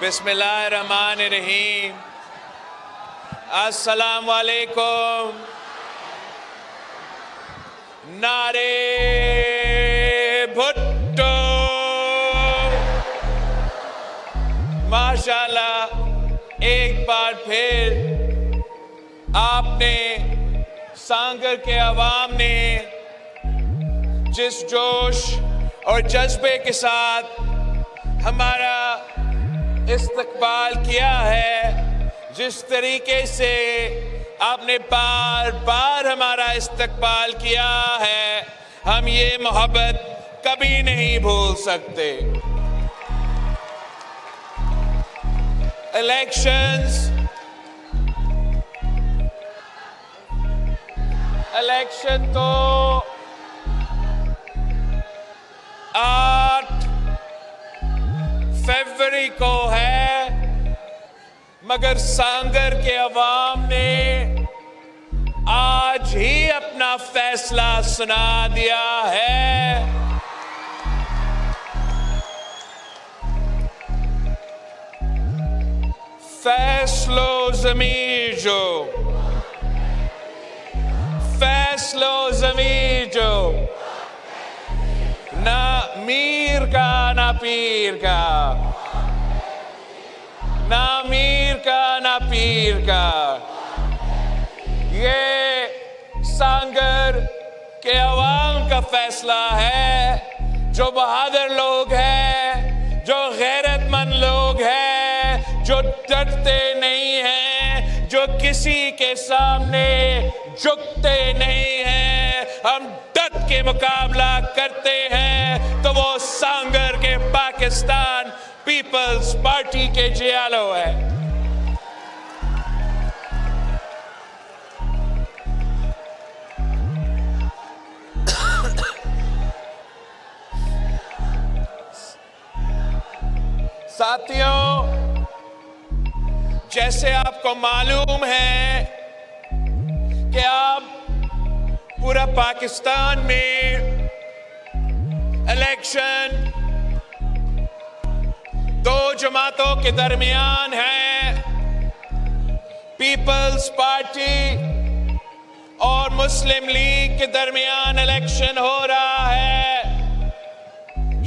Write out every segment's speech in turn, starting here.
बिस्मिल्लाहिर्रहमानिर्रहीम। अस्सलाम वालेकुम। नारे भुट्टो। माशाल्लाह, एक बार फिर आपने सांगर के अवाम ने जिस जोश और जज्बे के साथ हमारा इस्तकबाल किया है, जिस तरीके से आपने बार बार हमारा इस्तकबाल किया है, हम ये मोहब्बत कभी नहीं भूल सकते। इलेक्शन तो 8 फरवरी को है, मगर सांगर के अवाम ने आज ही अपना फैसला सुना दिया है। फैसलो ज़मीर जो, फैसलो ज़मीर जो, ना मीर का ना पीर का, ना मीर का ना पीर का। ये सांगर के अवाम का फैसला है। जो बहादुर लोग हैं, जो गैरतमंद लोग हैं, जो डरते नहीं हैं, जो किसी के सामने झुकते नहीं हैं, हम डट के मुकाबला करते हैं, तो वो सांगर के पाकिस्तान पीपल्स पार्टी के जियालो है। साथियों, जैसे आपको मालूम है कि आप पूरा पाकिस्तान में इलेक्शन 2 जमातों के दरमियान है। पीपल्स पार्टी और मुस्लिम लीग के दरमियान इलेक्शन हो रहा है।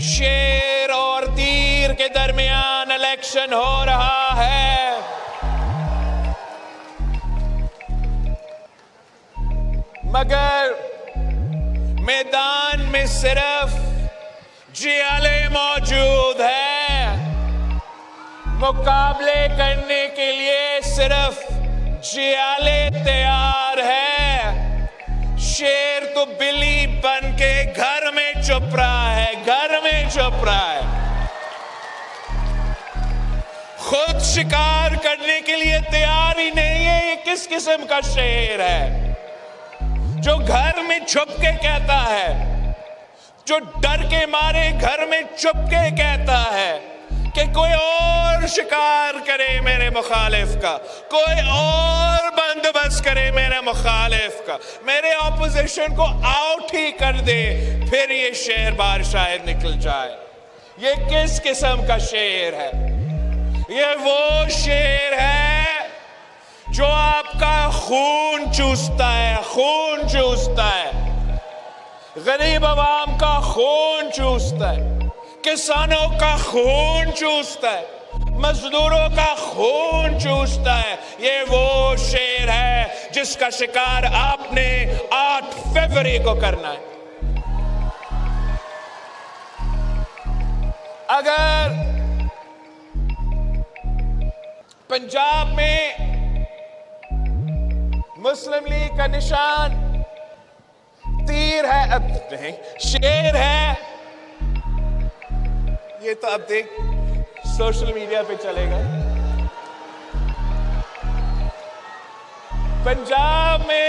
शेर और तीर के दरमियान इलेक्शन हो रहा है। मगर मैदान में सिर्फ जियाले मौजूद है। मुकाबले करने के लिए सिर्फ जियाले तैयार है। शेर तो बिल्ली बन के घर में छुप रहा है, घर में छुप रहा है। खुद शिकार करने के लिए तैयार ही नहीं है। ये किस किस्म का शेर है जो घर में छुप के कहता है, जो डर के मारे घर में छुप के कहता है कि कोई और शिकार करे मेरे मुखालिफ का, कोई और बंदोबस्त करे मेरे मुखालिफ का, मेरे ऑपोजिशन को आउट ही कर दे, फिर ये शेर बाहर शायद निकल जाए। ये किस किस्म का शेर है? ये वो शेर है जो आपका खून चूसता है, खून चूसता है, गरीब आवाम का खून चूसता है, किसानों का खून चूसता है, मजदूरों का खून चूसता है। ये वो शेर है जिसका शिकार आपने 8 फरवरी को करना है। अगर पंजाब में मुस्लिम लीग का निशान तीर है, अब नहीं शेर है, ये तो अब देख सोशल मीडिया पे चलेगा। पंजाब में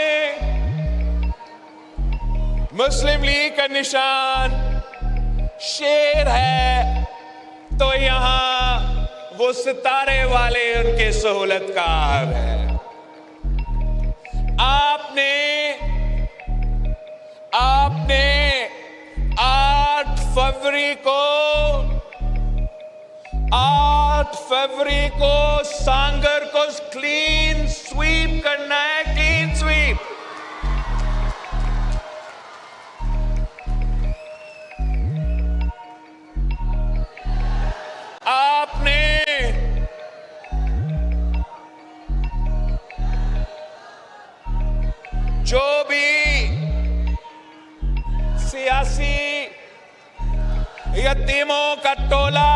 मुस्लिम लीग का निशान शेर है, तो यहां वो सितारे वाले उनके सहूलतकार हैं। आपने 8 फरवरी को 8 8 फरवरी को सांगर को क्लीन स्वीप करना है, क्लीन स्वीप। आपने जो भी सियासी यतीमों का टोला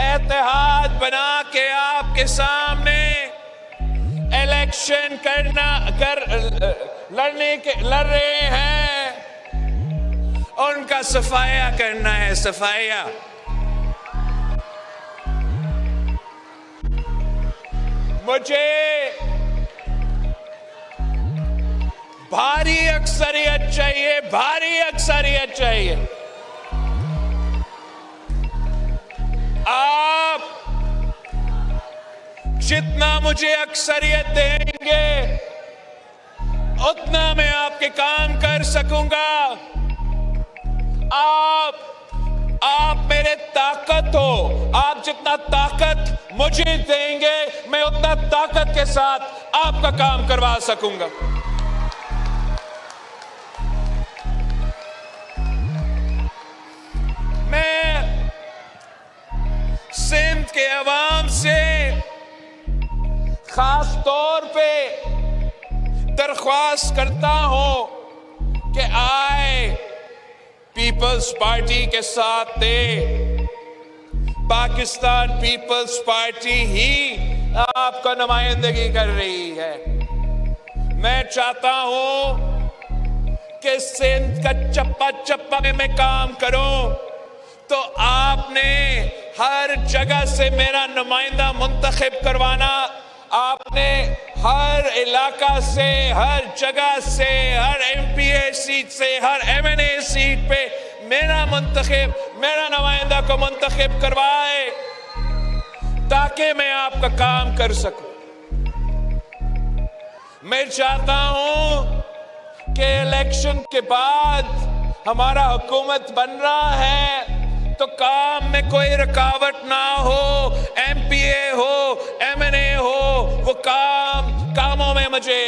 इत्तेहाद बना के आपके सामने इलेक्शन लड़ रहे हैं, उनका सफाया करना है, सफाया। मुझे भारी अक्सरियत चाहिए, भारी अक्सरियत चाहिए। आप जितना मुझे अक्सरियत देंगे उतना मैं आपके काम कर सकूंगा। आप मेरे ताकत हो, आप जितना ताकत मुझे देंगे मैं उतना ताकत के साथ आपका काम करवा सकूंगा। मैं सिंध के अवाम से खास तौर पे दरख्वास्त करता हूं कि आए पीपल्स पार्टी के साथ दे। पाकिस्तान पीपल्स पार्टी ही आपका नुमाइंदगी कर रही है। मैं चाहता हूं कि सिंध का चप्पा चप्पा में मैं काम करूं, तो आपने हर जगह से मेरा नुमाइंदा मुंतखब करवाना। आपने हर इलाका से, हर जगह से, हर एमपीए सीट से, हर एमएनए सीट पे मेरा नुमाइंदा को मुंतखब करवाए ताकि मैं आपका काम कर सकूं। मैं चाहता हूं कि इलेक्शन के बाद हमारा हुकूमत बन रहा है तो काम में कोई रुकावट ना हो, एमपीए हो, एमएनए हो, वो कामों में मुझे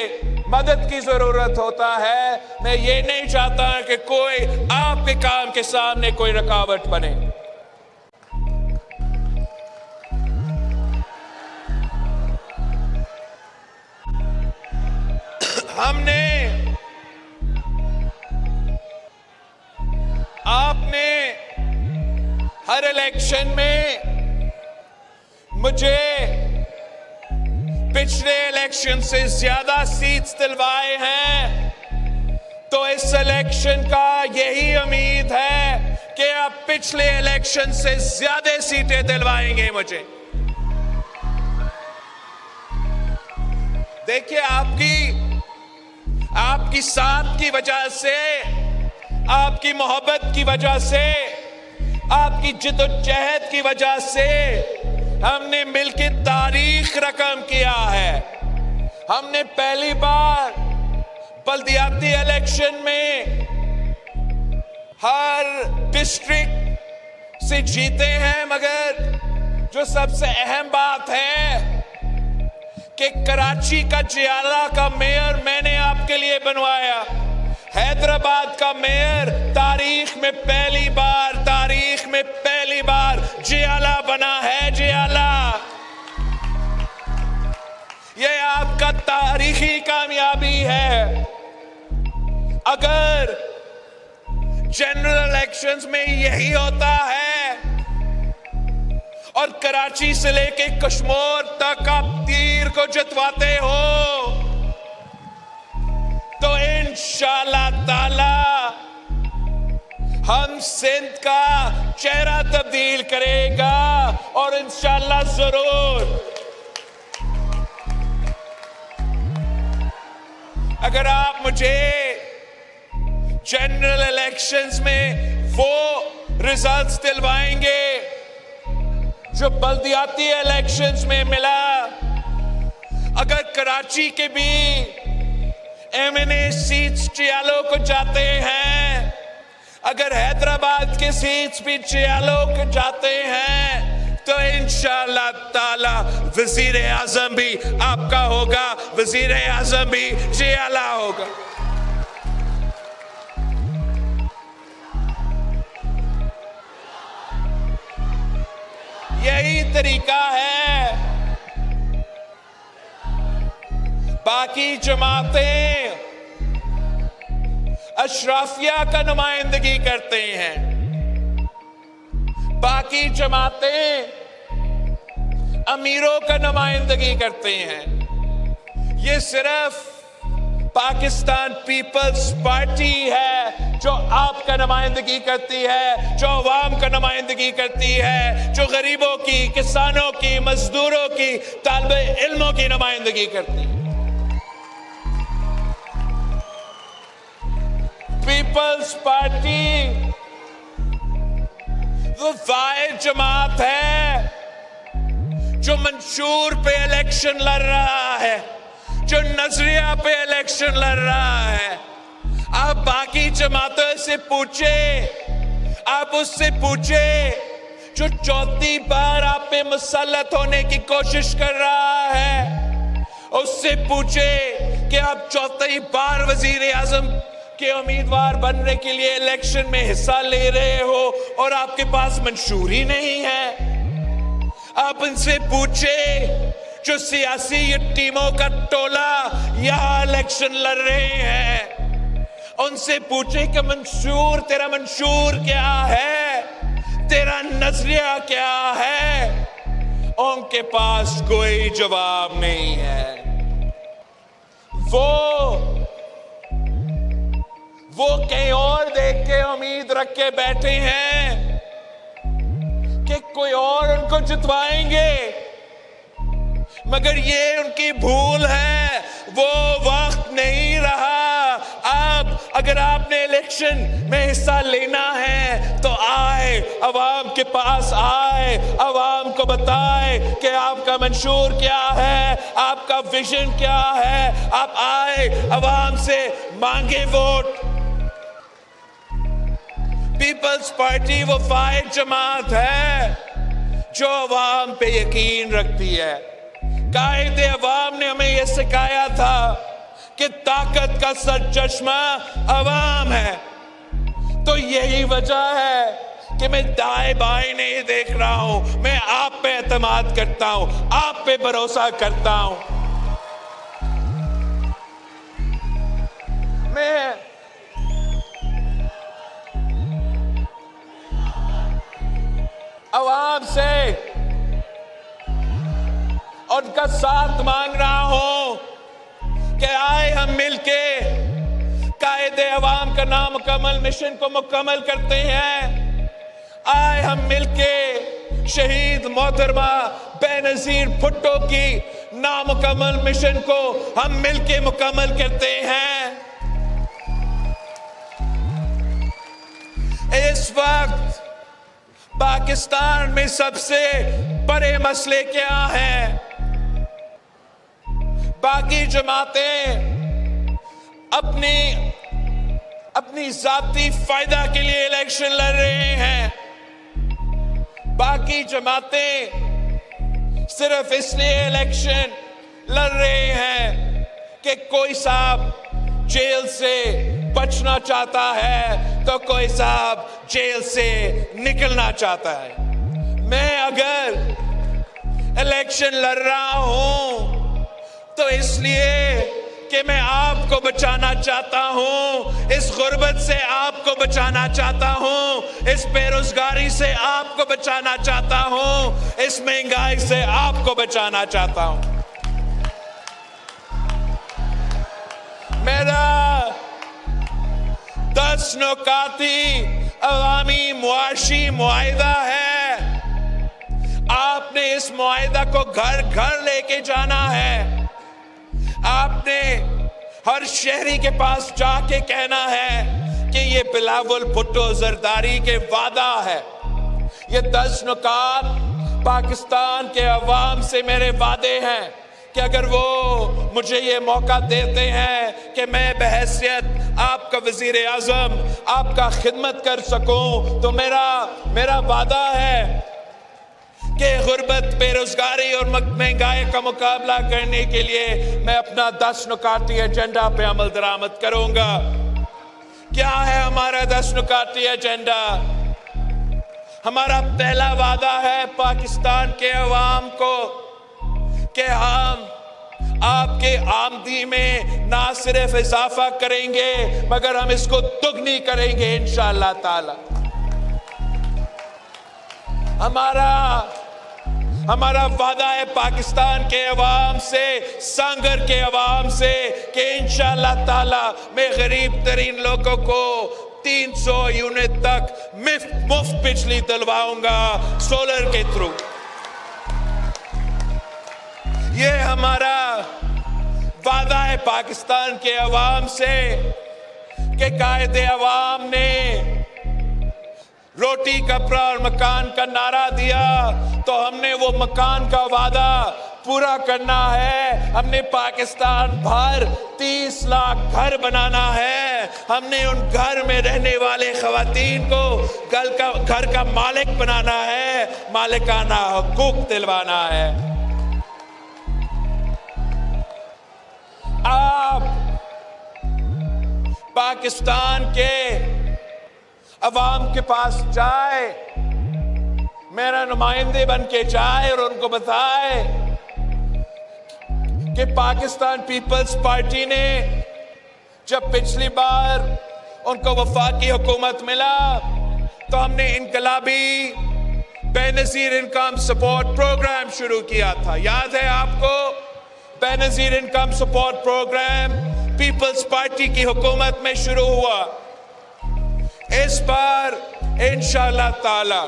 मदद की जरूरत होता है। मैं ये नहीं चाहता कि कोई आपके काम के सामने कोई रुकावट बने। आपने हर इलेक्शन में मुझे पिछले इलेक्शन से ज्यादा सीट्स दिलवाए हैं, तो इस इलेक्शन का यही उम्मीद है कि आप पिछले इलेक्शन से ज्यादा सीटें दिलवाएंगे मुझे। देखिए, आपकी साथ की वजह से, आपकी मोहब्बत की वजह से, आपकी जिद्दोजहद की वजह से हमने मिलकर तारीख रकम किया है। हमने पहली बार बल्दियाती इलेक्शन में हर डिस्ट्रिक्ट से जीते हैं, मगर जो सबसे अहम बात है कि कराची का जियाला का मेयर मैंने आपके लिए बनवाया। हैदराबाद का मेयर तारीख में पहली बार जियाला बना है, जियाला। यह आपका तारीखी कामयाबी है। अगर जनरल इलेक्शंस में यही होता है और कराची से लेके कश्मीर तक आप तीर को जितवाते हो, तो इंशाअल्लाह ताला हम सिंध का चेहरा तब्दील करेगा और इंशाअल्लाह जरूर। अगर आप मुझे जनरल इलेक्शंस में वो रिजल्ट्स दिलवाएंगे जो बल्दियाती इलेक्शंस में मिला, अगर कराची के भी एमएनए सीट्स जियालो को जाते हैं, अगर हैदराबाद के सीट्स भी जियालो को जाते हैं, तो इंशाअल्लाह ताला वजीर आजम भी आपका होगा, वजीर आजम भी जियाला होगा। यही तरीका है। बाकी जमातें अशराफिया का नुमाइंदगी करते हैं, बाकी जमातें अमीरों का नुमाइंदगी करते हैं। ये सिर्फ पाकिस्तान पीपल्स पार्टी है जो आपका नुमाइंदगी करती है, जो अवाम का नुमाइंदगी करती है, जो गरीबों की, किसानों की, मजदूरों की, तालिबे इल्मों की नुमाइंदगी करती है। पीपल्स पार्टी वो वाहिद जमात है जो मंशूर पे इलेक्शन लड़ रहा है, जो नजरिया पे इलेक्शन लड़ रहा है। आप बाकी जमातों से पूछे, आप उससे पूछे जो चौथी बार आप पे मुसल्लत होने की कोशिश कर रहा है, उससे पूछे कि आप चौथी बार वजीर आजम के उम्मीदवार बनने के लिए इलेक्शन में हिस्सा ले रहे हो और आपके पास मंशूरी नहीं है। आप उनसे पूछे जो सियासी टीमों का टोला यहां इलेक्शन लड़ रहे हैं, उनसे पूछे कि मंशूर, तेरा मंशूर क्या है, तेरा नजरिया क्या है। उनके पास कोई जवाब नहीं है। वो कहीं और देख के उम्मीद रख के बैठे हैं कि कोई और उनको जितवाएंगे, मगर ये उनकी भूल है। वो वक्त नहीं रहा। अब अगर आपने इलेक्शन में हिस्सा लेना है तो आए, अवाम के पास आए, अवाम को बताए कि आपका मंशूर क्या है, आपका विजन क्या है। आप आए, अवाम से मांगे वोट। पीपल्स पार्टी वो वाहिद जमात है जो अवाम पे यकीन रखती है। कायदे अवाम ने हमें यह सिखाया था कि ताकत का सरचश्मा अवाम है। तो यही वजह है कि मैं दाएं बाएं नहीं देख रहा हूं, मैं आप पे एतमाद करता हूं, आप पे भरोसा करता हूं। मैं अवाम से उनका साथ मांग रहा हूं कि आए हम मिलके कायदे अवाम का नामुकम्मल मिशन को मुकम्मल करते हैं। आए हम मिलके शहीद मोहतरमा बेनजीर भुट्टो की नामुकम्मल मिशन को हम मिलके मुकम्मल करते हैं। इस वक्त पाकिस्तान में सबसे बड़े मसले क्या हैं? बाकी जमातें अपनी जाती फायदा के लिए इलेक्शन लड़ रहे हैं। बाकी जमातें सिर्फ इसलिए इलेक्शन लड़ रहे हैं कि कोई साहब जेल से बचना चाहता है तो कोई साहब जेल से निकलना चाहता है। मैं अगर इलेक्शन लड़ रहा हूं तो इसलिए कि मैं आपको बचाना चाहता हूं, इस गुर्बत से आपको बचाना चाहता हूं, इस बेरोजगारी से आपको बचाना चाहता हूं, इस महंगाई से आपको बचाना चाहता हूं। मेरा 10 नुकाती अवामी मुआशी मुआहिदा है। आपने इस मुआहिदा को घर घर लेके जाना है। आपने हर शहरी के पास जाके कहना है कि ये बिलावल भुट्टो जरदारी के वादा है। ये 10 नुकात पाकिस्तान के अवाम से मेरे वादे हैं कि अगर वो मुझे ये मौका देते हैं कि मैं बहैसियत आपका वजीर आजम आपका खिदमत कर सकूं, तो मेरा वादा है कि गुर्बत, बेरोजगारी और महंगाई का मुकाबला करने के लिए मैं अपना 10 नुकाती एजेंडा पे अमल दरामद करूंगा। क्या है हमारा 10 नुकाती एजेंडा? हमारा पहला वादा है पाकिस्तान के अवाम को कि हम आपके आमदनी में ना सिर्फ इजाफा करेंगे मगर हम इसको दुगनी करेंगे इंशाअल्लाह ताला। हमारा वादा है पाकिस्तान के अवाम से, संगर के अवाम से कि इंशाअल्लाह ताला मैं गरीब तरीन लोगों को 300 यूनिट तक मुफ्त बिजली दिलवाऊंगा सोलर के थ्रू। ये हमारा वादा है पाकिस्तान के अवाम से कि कायदे अवाम ने रोटी, कपड़ा और मकान का नारा दिया तो हमने वो मकान का वादा पूरा करना है। हमने पाकिस्तान भर 30 लाख घर बनाना है। हमने उन घर में रहने वाले खवातीन को घर का मालिक बनाना है, मालिकाना हुकूक दिलवाना है। आप पाकिस्तान के अवाम के पास जाए, मेरा नुमाइंदे बन के जाए और उनको बताए कि पाकिस्तान पीपल्स पार्टी ने जब पिछली बार उनको वफाकी हुकूमत मिला तो हमने इनकलाबी बेनजीर इनकम सपोर्ट प्रोग्राम शुरू किया था। याद है आपको? Benazir income support programme Peoples Party की हुकूमत में शुरू हुआ। इस बार इंशाअल्लाह ताला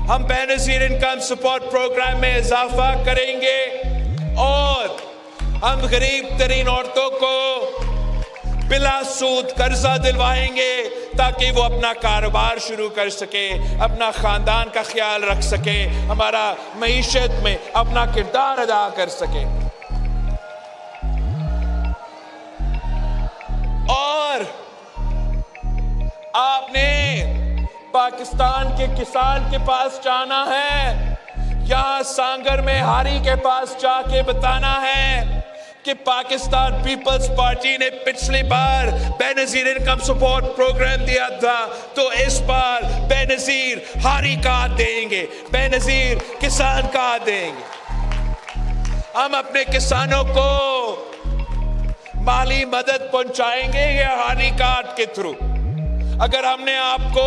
हम बेनजीर इनकम सपोर्ट प्रोग्राम में इजाफा करेंगे और हम गरीब तरीन औरतों को बिला सूद कर्जा दिलवाएंगे ताकि वो अपना कारोबार शुरू कर सके, अपना खानदान का ख्याल रख सके, हमारा मईशत में अपना किरदार अदा कर सके। और आपने पाकिस्तान के किसान के पास जाना है, यहां सांगर में हारी के पास जाके बताना है कि पाकिस्तान पीपल्स पार्टी ने पिछली बार बेनजीर इनकम सपोर्ट प्रोग्राम दिया था तो इस बार बेनजीर हारी कार्ड देंगे, बेनजीर किसान कार्ड देंगे। हम अपने किसानों को माली मदद पहुंचाएंगे या हारी कार्ड के थ्रू। अगर हमने आपको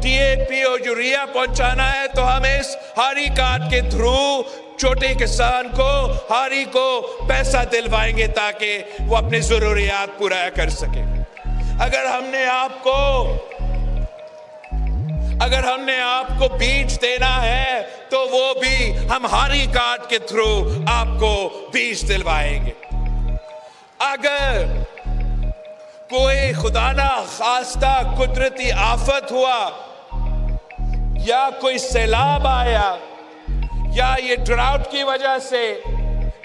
DAP और यूरिया पहुंचाना है तो हम इस हारी कार्ड के थ्रू छोटे किसान को, हारी को पैसा दिलवाएंगे ताकि वो अपनी जरूरियात पूरा कर सके। अगर हमने आपको बीज देना है तो वो भी हम हारी कार्ड के थ्रू आपको बीज दिलवाएंगे। अगर कोई खुदा ना खास्ता कुदरती आफत हुआ या कोई सैलाब आया या ये ड्राउट की वजह से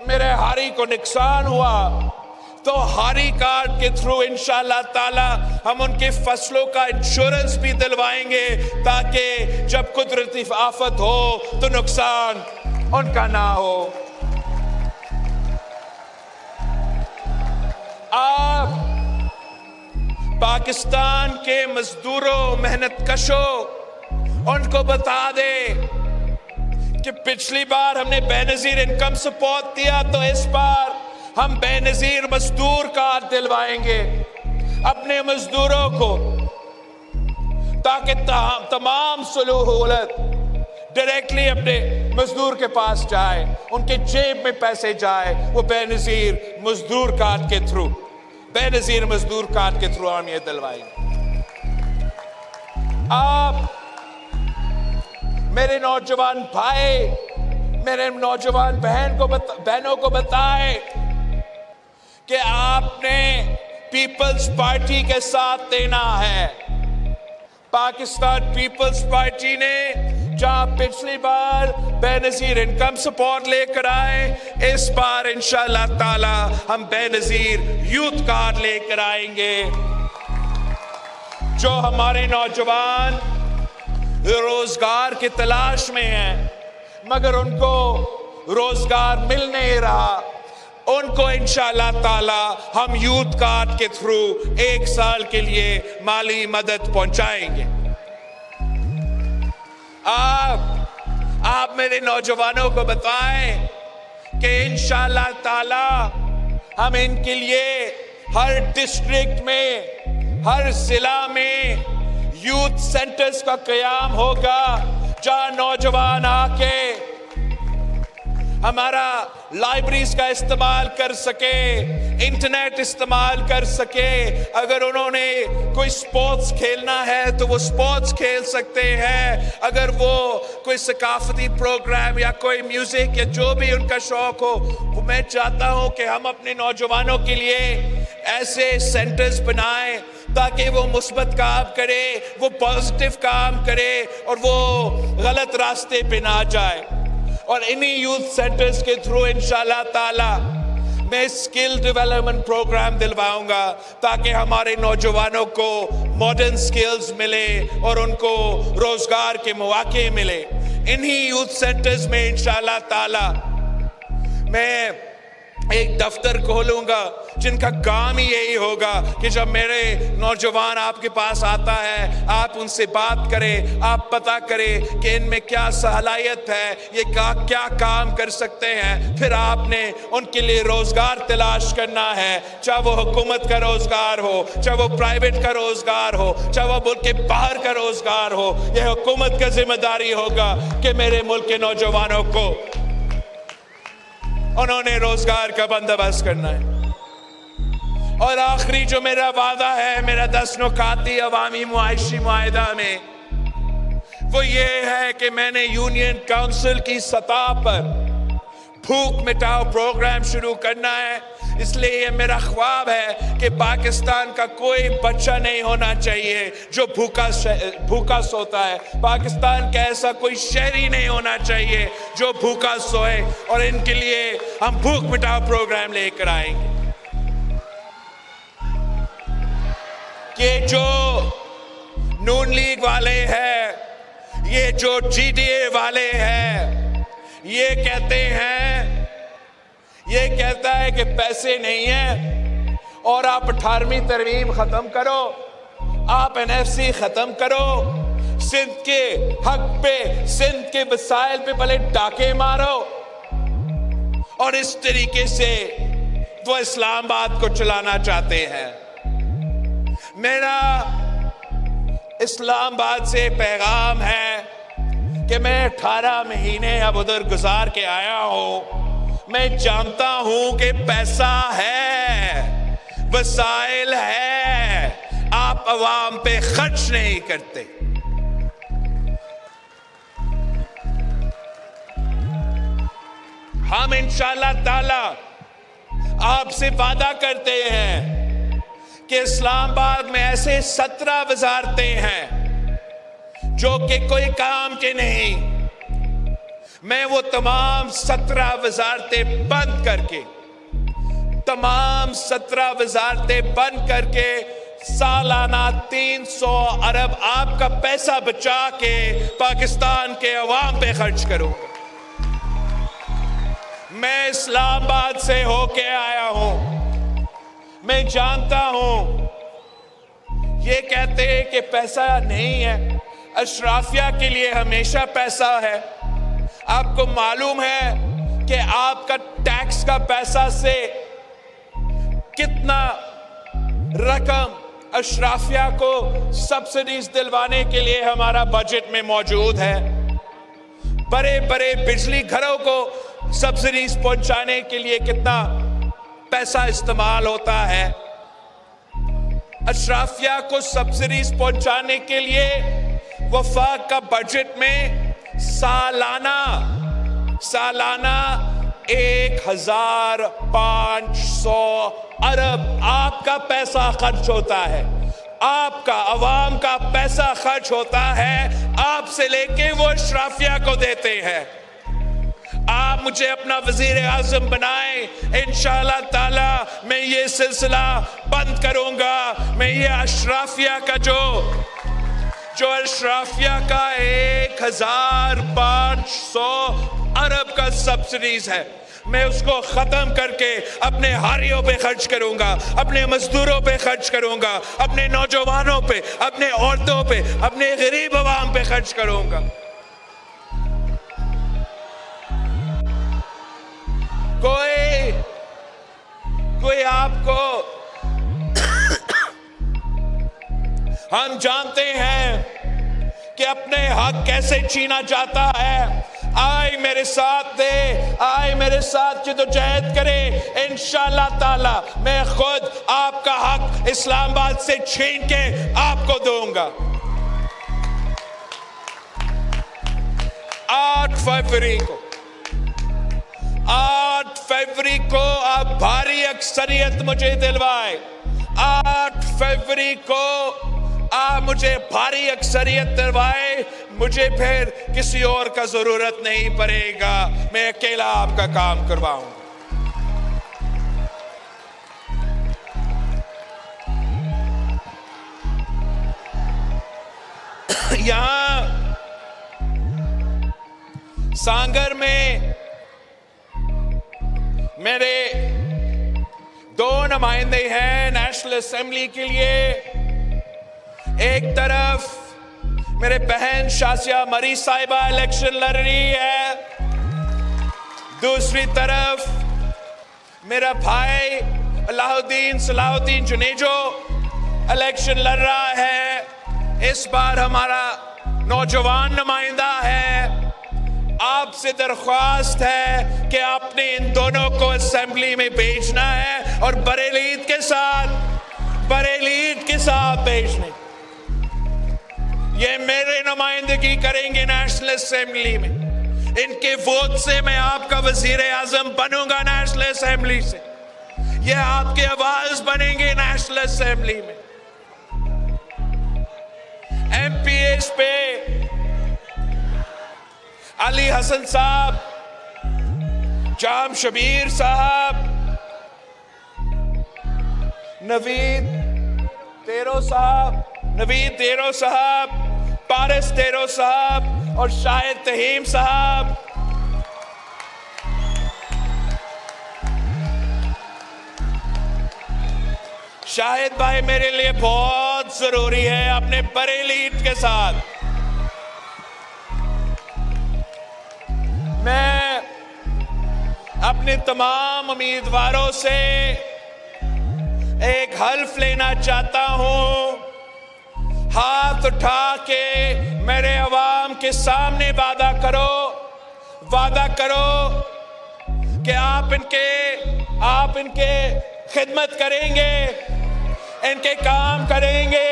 मेरे हारी को नुकसान हुआ तो हारी कार्ड के थ्रू इंशाअल्लाह ताला हम उनके फसलों का इंश्योरेंस भी दिलवाएंगे ताकि जब कुदरती आफत हो तो नुकसान उनका ना हो। आप पाकिस्तान के मजदूरों, मेहनत कशों, उनको बता दे कि पिछली बार हमने बेनजीर इनकम सपोर्ट दिया तो इस बार हम बेनजीर मजदूर कार्ड दिलवाएंगे अपने मजदूरों को ताकि तमाम सहूलत डायरेक्टली अपने मजदूर के पास जाए, उनके जेब में पैसे जाए, वो बेनजीर मजदूर कार्ड के थ्रू, बेनजीर मजदूर कार्ड के थ्रू हम ये दिलवाएंगे। आप मेरे नौजवान भाई, मेरे नौजवान बहनों को बताएं कि आपने पीपल्स पार्टी के साथ देना है। पाकिस्तान पीपल्स पार्टी ने जहां पिछली बार बेनजीर इनकम सपोर्ट लेकर आए, इस बार इंशाअल्लाह ताला हम बेनजीर यूथ कार्ड लेकर आएंगे। जो हमारे नौजवान रोजगार की तलाश में हैं, मगर उनको रोजगार मिल नहीं रहा। उनको इंशाअल्लाह ताला हम यूथ कार्ड के थ्रू 1 साल के लिए माली मदद पहुंचाएंगे। आप मेरे नौजवानों को बताएं कि इंशाअल्लाह ताला हम इनके लिए हर डिस्ट्रिक्ट में, हर जिला में यूथ सेंटर्स का क़याम होगा, जहां नौजवान आके हमारा लाइब्रेरीज का इस्तेमाल कर सके, इंटरनेट इस्तेमाल कर सके। अगर उन्होंने कोई स्पोर्ट्स खेलना है तो वो स्पोर्ट्स खेल सकते हैं। अगर वो कोई सकाफती प्रोग्राम या कोई म्यूजिक या जो भी उनका शौक हो, वो मैं चाहता हूं कि हम अपने नौजवानों के लिए ऐसे सेंटर्स बनाएं ताकि वो मुस्बत काम करे, वो पॉजिटिव काम करे और वो गलत रास्ते पे ना जाए। और इन्हीं यूथ सेंटर्स के थ्रू इंशाअल्लाह ताला मैं स्किल डेवलपमेंट प्रोग्राम दिलवाऊंगा ताकि हमारे नौजवानों को मॉडर्न स्किल्स मिले और उनको रोजगार के मौके मिले। इन्हीं यूथ सेंटर्स में इंशाअल्लाह ताला मैं एक दफ्तर खोलूंगा जिनका काम ही यही होगा कि जब मेरे नौजवान आपके पास आता है, आप उनसे बात करें, आप पता करें कि इनमें क्या सलाहियत है, ये क्या काम कर सकते हैं। फिर आपने उनके लिए रोजगार तलाश करना है, चाहे वो हुकूमत का रोजगार हो, चाहे वो प्राइवेट का रोजगार हो, चाहे वो मुल्क के बाहर का रोजगार हो। यह हुकूमत का जिम्मेदारी होगा कि मेरे मुल्क के नौजवानों को उन्होंने रोजगार का बंदोबस्त करना है। और आखिरी जो मेरा वादा है, मेरा 10 नुकाती अवामी मुआइशी मुआहिदा में, वो ये है कि मैंने यूनियन काउंसिल की सतह पर भूख मिटाओ प्रोग्राम शुरू करना है। इसलिए ये मेरा ख्वाब है कि पाकिस्तान का कोई बच्चा नहीं होना चाहिए जो भूखा सोता है। पाकिस्तान का ऐसा कोई शहरी नहीं होना चाहिए जो भूखा सोए। और इनके लिए हम भूख मिटाओ प्रोग्राम लेकर आएंगे। ये जो नून लीग वाले हैं, ये जो GDA वाले हैं, ये कहता है कि पैसे नहीं है और आप 18वीं तरमीम खत्म करो, आप NFC खत्म करो, सिंध के हक पे, सिंध के वसाइल पे भले डाके मारो। और इस तरीके से वो इस्लामाबाद को चलाना चाहते हैं। मेरा इस्लामाबाद से पैगाम है कि मैं 18 महीने अब उधर गुजार के आया हूं। मैं जानता हूं कि पैसा है, वसाइल है, आप अवाम पे खर्च नहीं करते। हम इंशाअल्लाह ताला आपसे वादा करते हैं कि इस्लामाबाद में ऐसे 17 वजारतें हैं जो कि कोई काम के नहीं। मैं वो तमाम 17 वजारतें बंद करके, तमाम 17 वजारतें बंद करके सालाना 300 अरब आपका पैसा बचा के पाकिस्तान के अवाम पे खर्च करूंगा। मैं इस्लामाबाद से होके आया हूं, मैं जानता हूं। ये कहते हैं कि पैसा नहीं है, अशराफिया के लिए हमेशा पैसा है। आपको मालूम है कि आपका टैक्स का पैसा से कितना रकम अशराफिया को सब्सिडीज दिलवाने के लिए हमारा बजट में मौजूद है। बड़े बड़े बिजली घरों को सब्सिडीज पहुंचाने के लिए कितना पैसा इस्तेमाल होता है। अशराफिया को सब्सिडीज पहुंचाने के लिए वफाक का बजट में सालाना 1500 अरब आपका पैसा खर्च होता है। आपका अवाम का पैसा खर्च होता है, आपसे लेके वो अशराफिया को देते हैं। आप मुझे अपना वजीर आजम बनाएं, इंशाअल्लाह ताला मैं ये सिलसिला बंद करूंगा। मैं ये अशराफिया का जो अशराफिया का 1500 अरब का सब्सिडीज है, मैं उसको खत्म करके अपने हारियों पे खर्च करूंगा, अपने मजदूरों पे खर्च करूंगा, अपने नौजवानों पे, अपने औरतों पे, अपने गरीब अवाम पे खर्च करूंगा। कोई आपको हम जानते हैं कि अपने हक कैसे छीना जाता है। आए मेरे साथ दे, आए मेरे साथ जद्दोजहद करे, इंशाअल्लाह ताला मैं खुद आपका हक इस्लामाबाद से छीन के आपको दूंगा। 8 फरवरी को आप भारी अक्सरियत मुझे दिलवाए। 8 फरवरी को आप मुझे भारी अक्सरियत दिलवाए, मुझे फिर किसी और का जरूरत नहीं पड़ेगा, मैं अकेला आपका काम करवाऊंगा। यहां सांगर में मेरे 2 नुमाइंदे हैं नेशनल असेंबली के लिए। एक तरफ मेरे बहन शासिया मरी साहिबा इलेक्शन लड़ रही है, दूसरी तरफ मेरा भाई सलाहुद्दीन जुनेजो इलेक्शन लड़ रहा है। इस बार हमारा नौजवान नुमाइंदा है। आपसे दरख्वास्त है कि आपने इन दोनों को असेंबली में भेजना है और बरेली ईद के साथ भेजने। ये मेरे नुमाइंदगी करेंगे नेशनल असेंबली में। इनके वोट से मैं आपका वजीर आजम बनूंगा नेशनल असेंबली से। ये आपके आवाज बनेंगे नेशनल असेंबली में। एमपीएस पे अली हसन साहब, जाम शबीर साहब, नवीद तेरो साहब, पारस तेरो साहब और शाहिद तहीम साहब। शाहिद भाई मेरे लिए बहुत जरूरी है अपने बरेली ईद के साथ। मैं अपने तमाम उम्मीदवारों से एक हल्फ लेना चाहता हूं। हाथ उठा के मेरे अवाम के सामने वादा करो कि आप इनके खिदमत करेंगे, इनके काम करेंगे।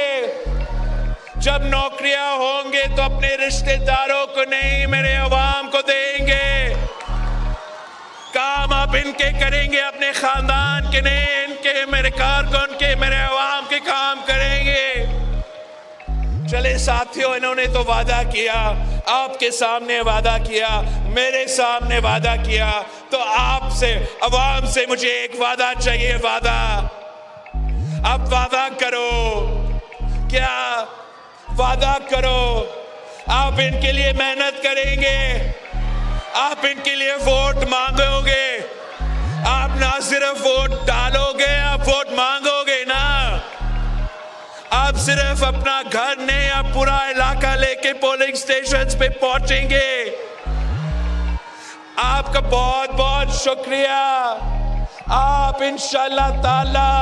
जब नौकरियां होंगे तो अपने रिश्तेदारों को नहीं, मेरे अवाम को देंगे। काम आप इनके करेंगे, अपने खानदान के नहीं, इनके, मेरे कारकुन के, मेरे अवाम के काम करेंगे। चले साथियों, इन्होंने तो वादा किया, आपके सामने वादा किया, मेरे सामने वादा किया, तो आपसे, अवाम से मुझे एक वादा चाहिए। आप वादा करो, क्या वादा करो आप इनके लिए मेहनत करेंगे, आप इनके लिए वोट मांगोगे। आप ना सिर्फ वोट डालोगे, आप वोट मांगोगे ना। आप सिर्फ अपना घर नहीं, आप पूरा इलाका लेके पोलिंग स्टेशंस पे पहुंचेंगे। आपका बहुत बहुत शुक्रिया। आप इंशाअल्लाह ताला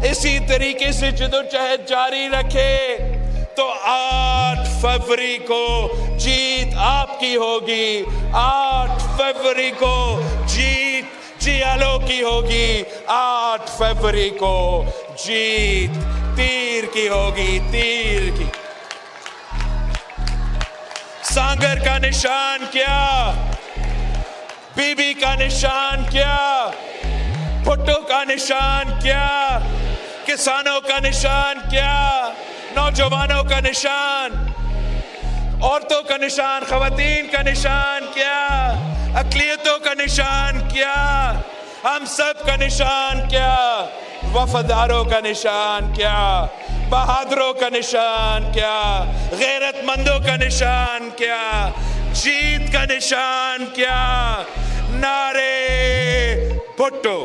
इसी तरीके से जद्दोजहद जारी रखें तो 8 फरवरी को जीत आपकी होगी। 8 फरवरी को जीत जियालो की होगी। 8 फरवरी को जीत तीर की होगी, तीर की। सांगर का निशान क्या, बीबी का निशान क्या, भुट्टो का निशान क्या, किसानों का निशान क्या, नौजवानों का निशान, औरतों का निशान, खवातीन का निशान क्या, अक़लियतों का निशान क्या, हम सब का निशान क्या, वफादारों का निशान क्या, बहादुरों का निशान क्या, गैरतमंदों का निशान क्या, जीत का निशान क्या? नारे भुट्टो।